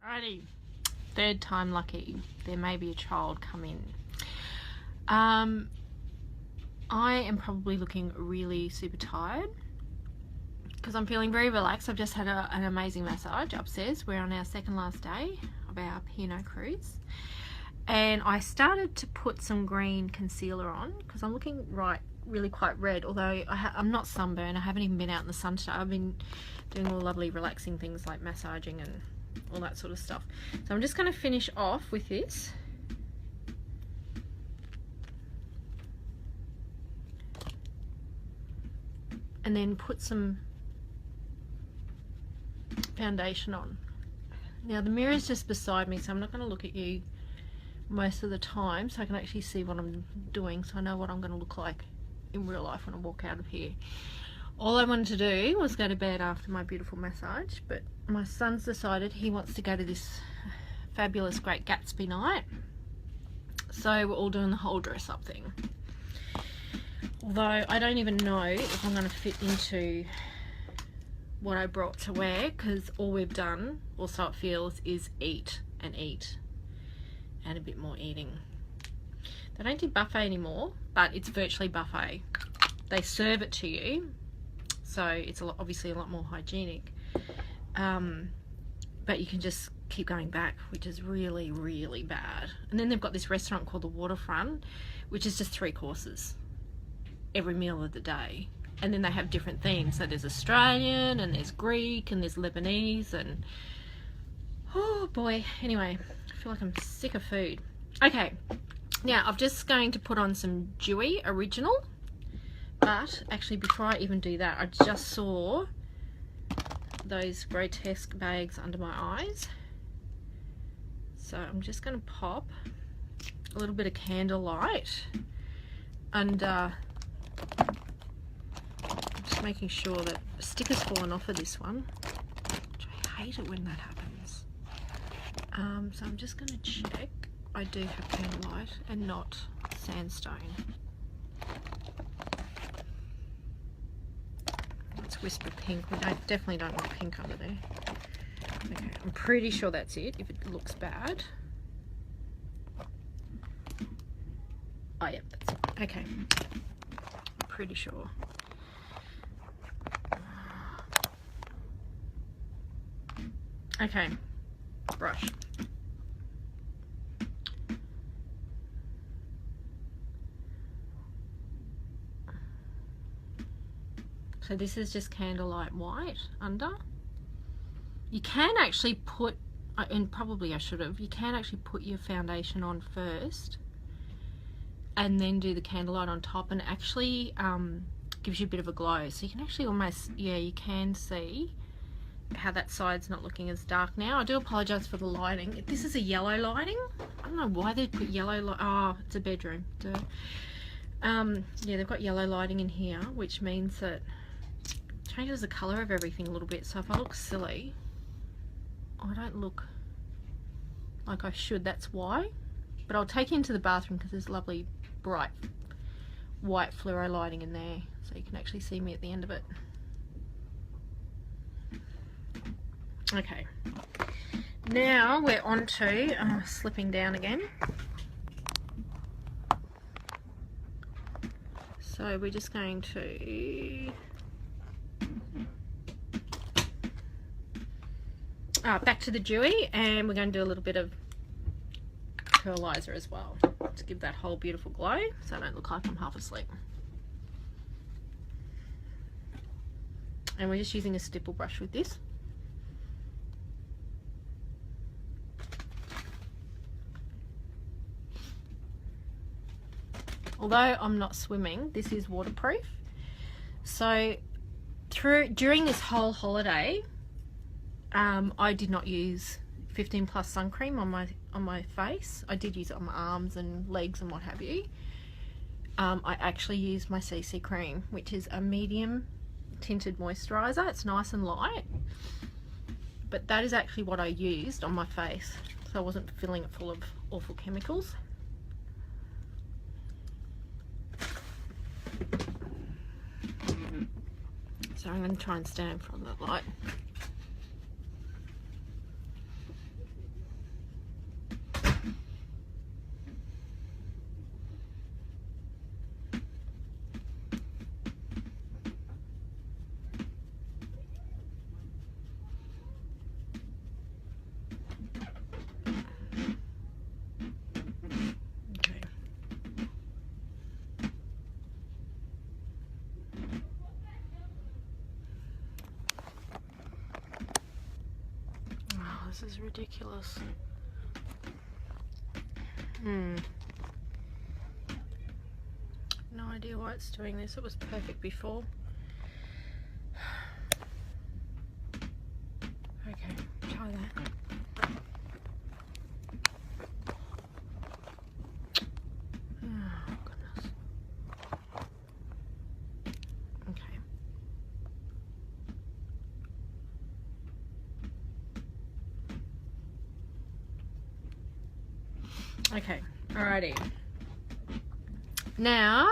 Alrighty, third time lucky. There may be a child come in. I am probably looking really super tired because I'm feeling very relaxed. I've just had an amazing massage upstairs. We're on our second last day of our P&O cruise, and I started to put some green concealer on because I'm looking really quite red, although I'm not sunburned. I haven't even been out in the sun today. I've been doing all lovely relaxing things like massaging and all that sort of stuff. So I'm just going to finish off with this. And then put some foundation on. Now the mirror is just beside me, so I'm not going to look at you most of the time, so I can actually see what I'm doing, so I know what I'm going to look like in real life when I walk out of here. All I wanted to do was go to bed after my beautiful massage, but my son's decided he wants to go to this fabulous Great Gatsby night, so we're all doing the whole dress up thing. Although I don't even know if I'm going to fit into what I brought to wear, because all we've done, or so it feels, is eat and eat and a bit more eating. They don't do buffet anymore, but it's virtually buffet. They serve it to you, so it's obviously a lot more hygienic, but you can just keep going back, which is really, really bad. And then they've got this restaurant called the Waterfront, which is just 3 courses every meal of the day, and then they have different themes. So there's Australian, and there's Greek, and there's Lebanese, and oh boy, anyway, I feel like I'm sick of food. Okay, now I'm just going to put on some Dewy Original, but actually before I even do that, I just saw those grotesque bags under my eyes, so I'm just going to pop a little bit of candlelight under. I'm just making sure that the sticker's fallen off of this one, which I hate it when that happens. So I'm just going to check I do have candlelight and not sandstone. Let's whisper pink. We definitely don't want pink under there. Okay, I'm pretty sure that's it, if it looks bad. Oh yeah, that's it. Okay. Pretty sure. Okay, brush. So this is just candlelight white under. You can actually put, and probably I should have, you can actually put your foundation on first and then do the candlelight on top, and actually gives you a bit of a glow. So you can actually almost, yeah, you can see how that side's not looking as dark now. I do apologise for the lighting. This is a yellow lighting. I don't know why they put yellow light. Oh, it's a bedroom. Duh. Yeah, they've got yellow lighting in here, which means that it changes the colour of everything a little bit. So if I look silly, I don't look like I should. That's why. But I'll take you into the bathroom because there's lovely bright white fluoro lighting in there, so you can actually see me at the end of it. Okay, now we're on to slipping down again. So we're just going to back to the Dewy, and we're going to do a little bit of curlizer as well to give that whole beautiful glow, so I don't look like I'm half asleep. And we're just using a stipple brush with this. Although I'm not swimming, this is waterproof. So during this whole holiday, I did not use 15+ sun cream on my face. I did use it on my arms and legs and what have you. I actually used my CC cream, which is a medium tinted moisturizer. It's nice and light, but that is actually what I used on my face, so I wasn't filling it full of awful chemicals. So I'm going to try and stand from that light. this is ridiculous. No idea why it's doing this. It was perfect before. Okay, try that. Oh, goodness. Okay. Okay, alrighty. Now,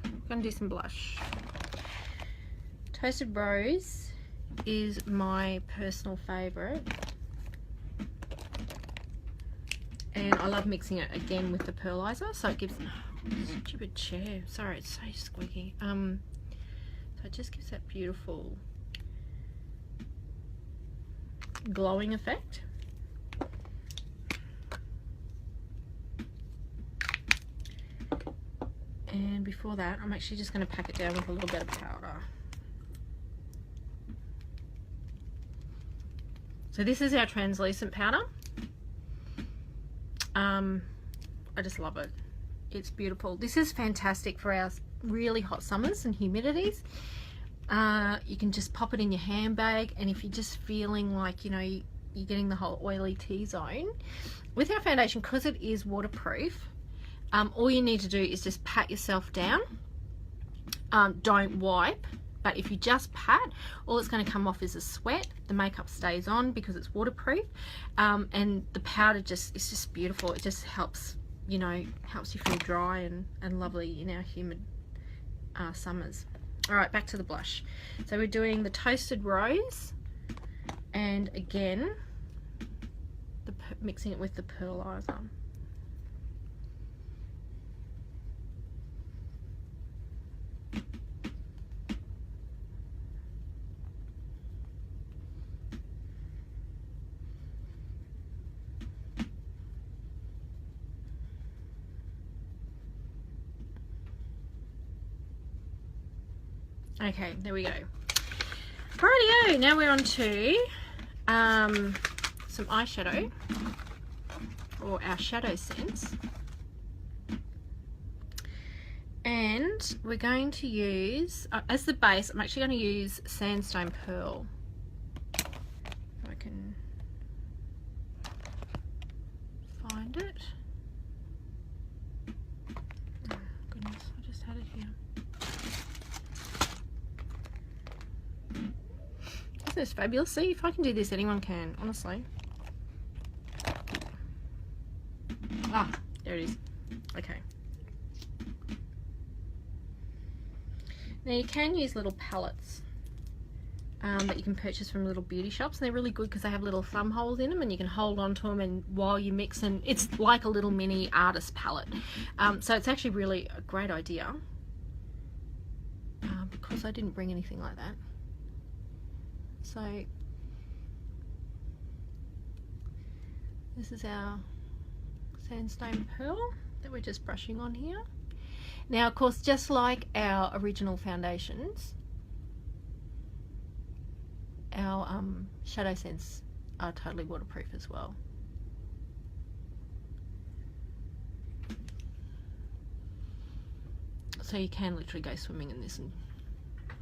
I'm going to do some blush. Toasted Rose is my personal favourite. And I love mixing it again with the pearlizer, so it gives... Stupid chair. Sorry, it's so squeaky. So it just gives that beautiful glowing effect. And before that, I'm actually just going to pack it down with a little bit of powder. So this is our translucent powder. I just love it. It's beautiful. This is fantastic for our really hot summers and humidities. You can just pop it in your handbag, and if you're just feeling like, you know, you're getting the whole oily T-zone, with our foundation, because it is waterproof, all you need to do is just pat yourself down. Don't wipe, but if you just pat, all it's going to come off is a sweat. The makeup stays on because it's waterproof, and the powder is just beautiful. It just helps, you know, helps you feel dry and lovely in our humid summers. All right, back to the blush. So we're doing the Toasted Rose, and again, mixing it with the pearlizer. Okay, there we go. Rightio, now we're on to some eyeshadow, or our shadow sense. And we're going to use, as the base, I'm actually going to use Sandstone Pearl. If I can find it. Oh, goodness, I just had it here. This is fabulous. See, if I can do this, anyone can, honestly. Ah, there it is. Okay. Now you can use little palettes that you can purchase from little beauty shops, and they're really good because they have little thumb holes in them, and you can hold on to them, and while you mix, and it's like a little mini artist palette. So it's actually really a great idea, because I didn't bring anything like that. So this is our Sandstone Pearl that we're just brushing on here. Now, of course, just like our original foundations, our shadow scents are totally waterproof as well. So you can literally go swimming in this and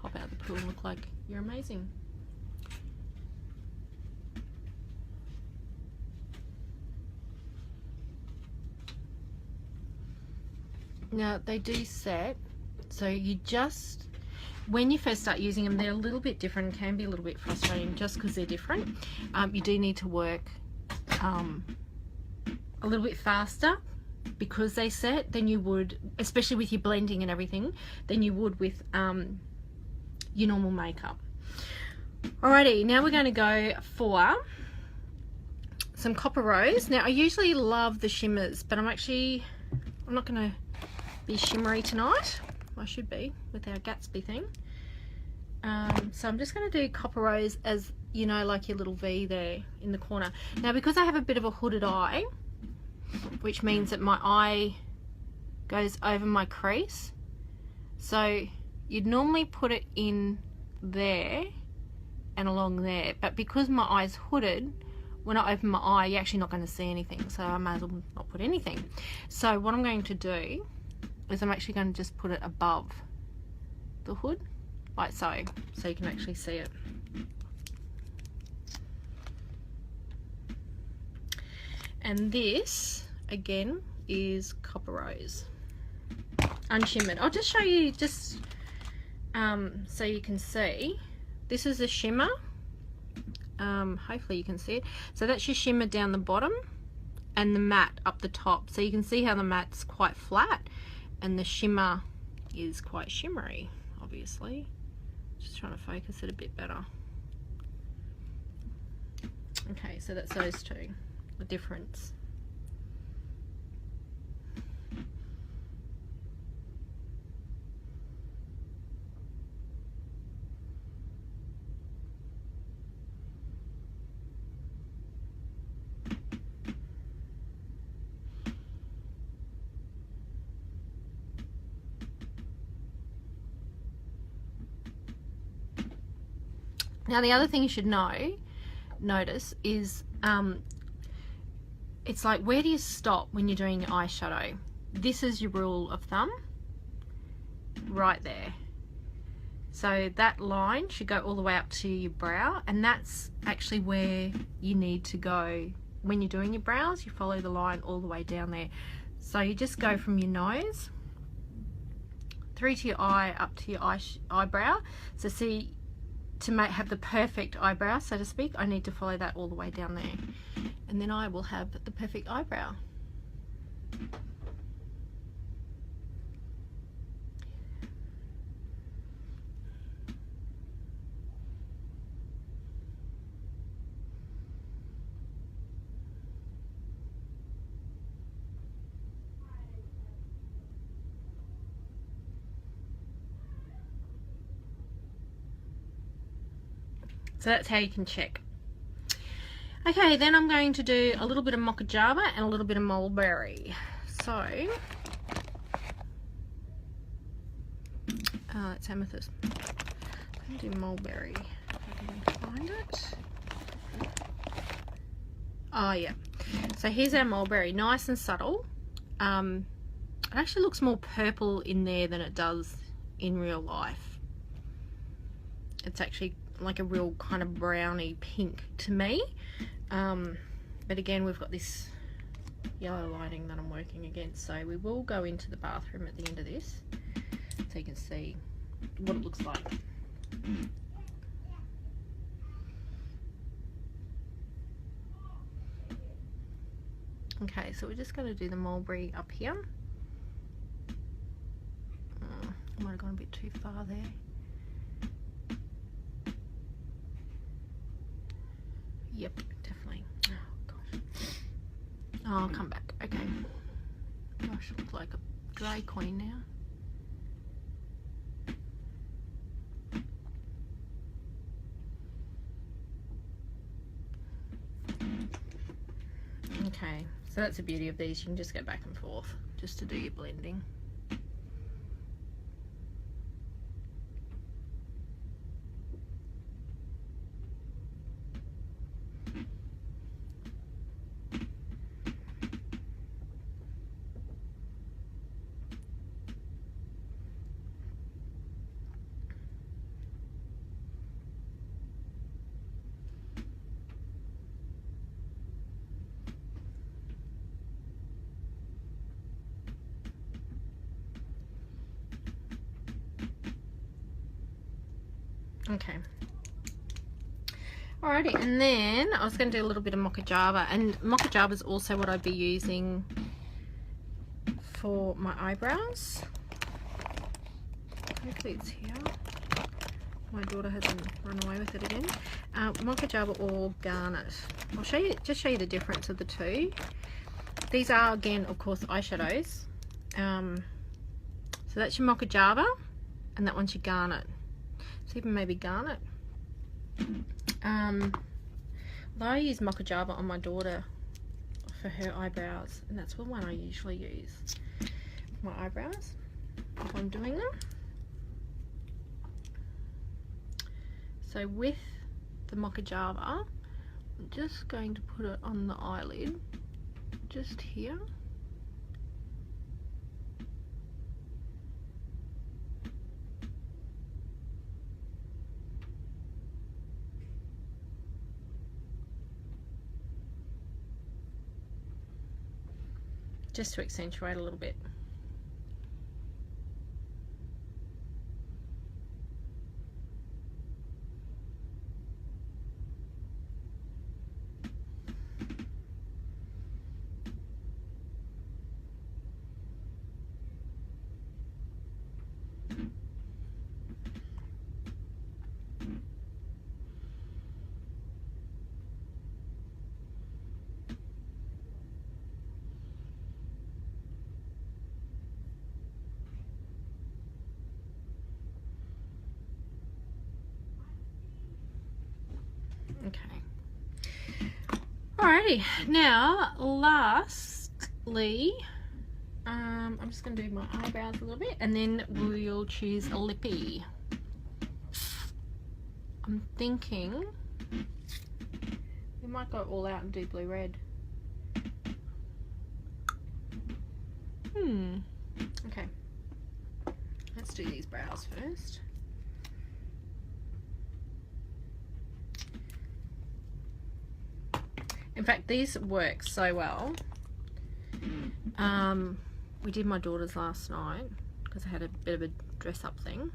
hop out of the pool and look like you're amazing. Now they do set, so you just, when you first start using them, they're a little bit different, can be a little bit frustrating just because they're different. You do need to work a little bit faster because they set than you would, especially with your blending and everything, than you would with your normal makeup. Alrighty, now we're going to go for some Copper Rose. Now I usually love the shimmers, but I'm not going to be shimmery tonight. I should be with our Gatsby thing. So I'm just going to do Copper Rose as, you know, like your little V there in the corner. Now because I have a bit of a hooded eye, which means that my eye goes over my crease, so you'd normally put it in there and along there, but because my eye's hooded, when I open my eye, you're actually not going to see anything, so I may as well not put anything. So what I'm going to do is I'm actually going to just put it above the hood, like so you can actually see it. And this again is Copper Rose unshimmered. I'll just show you, just so you can see. This is a shimmer. Hopefully you can see it. So that's your shimmer down the bottom and the matte up the top. So you can see how the matte's quite flat and the shimmer is quite shimmery, obviously. Just trying to focus it a bit better. Okay, so that's those two, the difference. Now the other thing you should notice is it's like, where do you stop when you're doing your eyeshadow? This is your rule of thumb, right there. So that line should go all the way up to your brow, and that's actually where you need to go when you're doing your brows. You follow the line all the way down there. So you just go from your nose through to your eye, up to your eyebrow. So see, to have the perfect eyebrow, so to speak, I need to follow that all the way down there, and then I will have the perfect eyebrow. So that's how you can check. Okay, then I'm going to do a little bit of Mocha Java and a little bit of Mulberry. So, it's Amethyst. I'm going to do Mulberry. If I can find it. Oh yeah. So here's our Mulberry, nice and subtle. It actually looks more purple in there than it does in real life. It's actually like a real kind of browny pink to me, but again, we've got this yellow lighting that I'm working against, so we will go into the bathroom at the end of this so you can see what it looks like. Okay, so we're just going to do the Mulberry up here. I might have gone a bit too far there. Yep, definitely. Oh gosh. Oh, I'll come back. Okay. Gosh, I look like a drag queen now. Okay, so that's the beauty of these. You can just go back and forth just to do your blending. Okay. Alrighty, and then I was going to do a little bit of Mocha Java, and Mocha Java is also what I'd be using for my eyebrows. Hopefully it's here. My daughter hasn't run away with it again. Mocha Java or Garnet. I'll show you, just show you the difference of the two. These are, again, of course, eyeshadows. So that's your Mocha Java, and that one's your Garnet. So even maybe Garnet. Although I use Mocha Java on my daughter for her eyebrows, and that's the one I usually use for my eyebrows if I'm doing them. So with the Mocha Java, I'm just going to put it on the eyelid, just here. Just to accentuate a little bit. Okay. Alrighty. Now, lastly, I'm just going to do my eyebrows a little bit, and then we'll choose a lippy. I'm thinking we might go all out and do blue red. Okay. Let's do these brows first. In fact, these work so well. We did my daughter's last night because I had a bit of a dress up thing,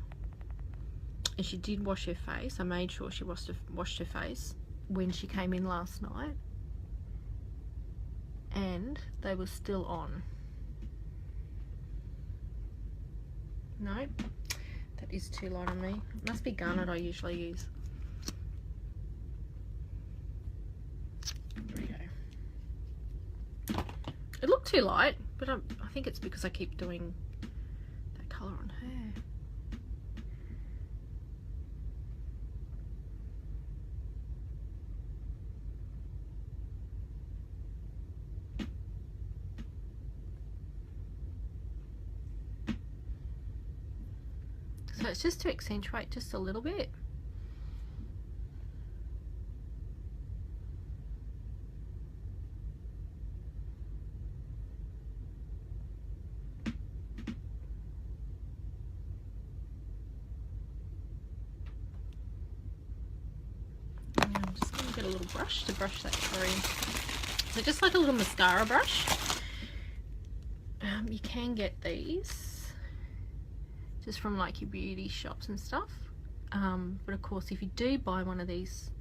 and she did wash her face. I made sure she washed her face when she came in last night, and they were still on. No, that is too light on me. It must be garnet I usually use. There we go. It looked too light, but I think it's because I keep doing that colour on her. So it's just to accentuate just a little bit. And I'm just going to get a little brush to brush that through. So just like a little mascara brush. You can get these just from like your beauty shops and stuff, but of course if you do buy one of these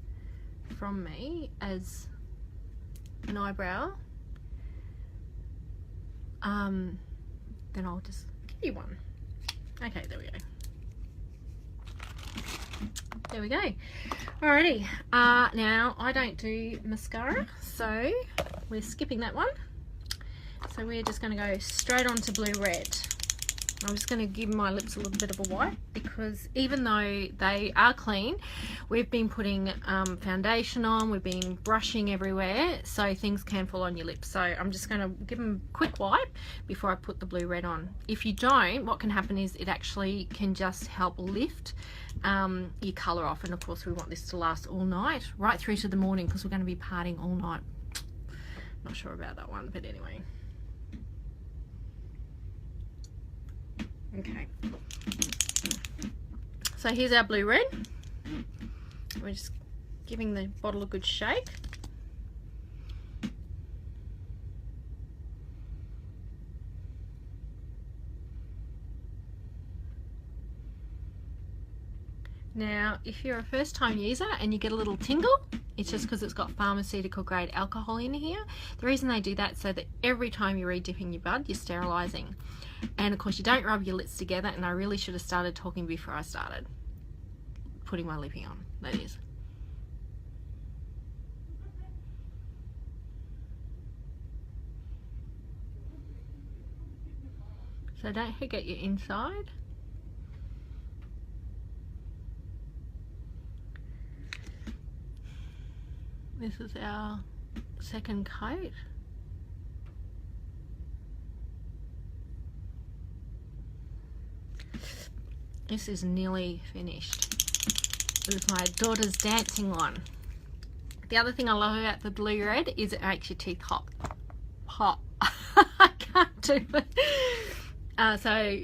from me as an eyebrow, then I'll just give you one. Okay, there we go. There we go. Alrighty, now I don't do mascara, so we're skipping that one. So we're just going to go straight on to blue red. I'm just going to give my lips a little bit of a wipe, because even though they are clean, we've been putting foundation on, we've been brushing everywhere, so things can fall on your lips. So I'm just going to give them a quick wipe before I put the blue red on. If you don't, what can happen is it actually can just help lift your colour off, and of course we want this to last all night, right through to the morning, because we're going to be partying all night. Not sure about that one, but anyway. Okay, so here's our blue red. We're just giving the bottle a good shake. Now, if you're a first time user and you get a little tingle, it's just because it's got pharmaceutical grade alcohol in here. The reason they do that is so that every time you're re-dipping your bud, you're sterilising. And of course you don't rub your lips together, and I really should have started talking before I started putting my lippy on, that is. So don't forget your inside. This is our second coat. This is nearly finished. It was my daughter's dancing one. The other thing I love about the blue red is it makes your teeth hot. Hot. I can't do it. So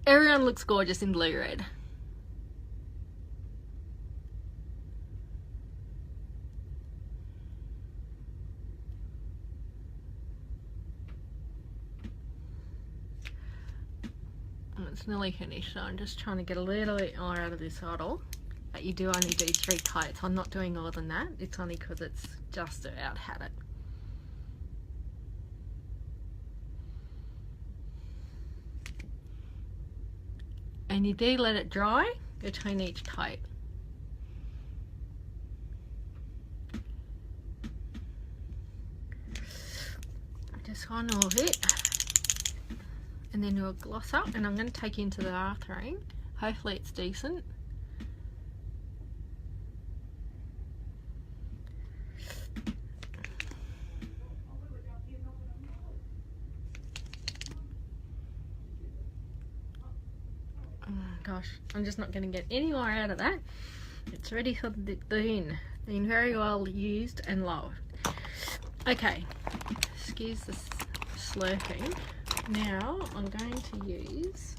everyone looks gorgeous in blue red. It's nearly finished, so I'm just trying to get a little bit more out of this bottle. But you do only do 3 coats. I'm not doing more than that. It's only because it's just about had it. And you do let it dry between each coat. Just one more bit. And then we'll gloss up, and I'm going to take you into the bathroom. Hopefully it's decent. Oh gosh, I'm just not going to get any more out of that. It's ready for the bin. Been very well used and loved. Okay, excuse the slurping. Now I'm going to use,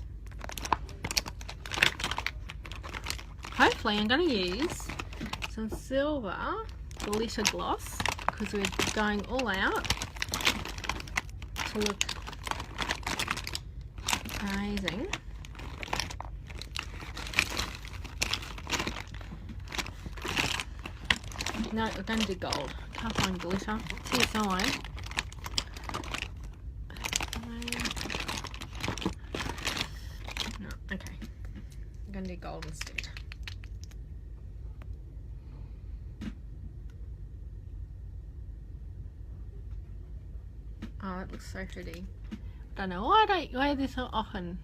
hopefully I'm going to use some silver glitter gloss, because we're going all out to look amazing. No, we're going to do gold. Can't find glitter. TSI. Okay, I'm going to do gold instead. Oh, it looks so pretty. I don't know why I don't wear this so often.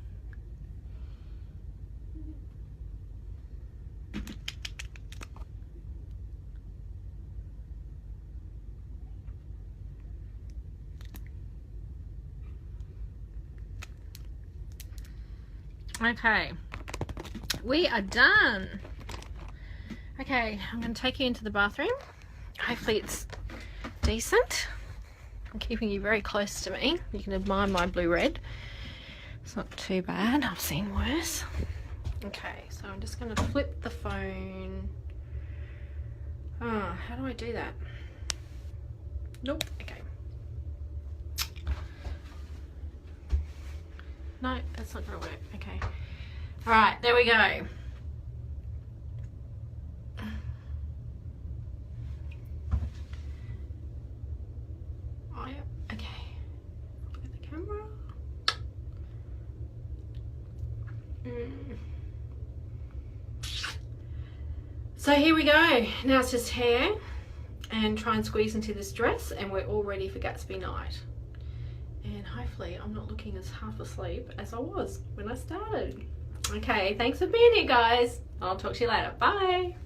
Okay, we are done. Okay, I'm going to take you into the bathroom. Hopefully it's decent. I'm keeping you very close to me. You can admire my blue red. It's not too bad. I've seen worse. Okay, so I'm just going to flip the phone. Oh, how do I do that? Nope. Okay. No, that's not going to work. Okay. All right, there we go. Oh, yeah. Okay. Look at the camera. So here we go. Now it's just hair and try and squeeze into this dress, and we're all ready for Gatsby night. And hopefully I'm not looking as half asleep as I was when I started. Okay, thanks for being here, guys. I'll talk to you later. Bye.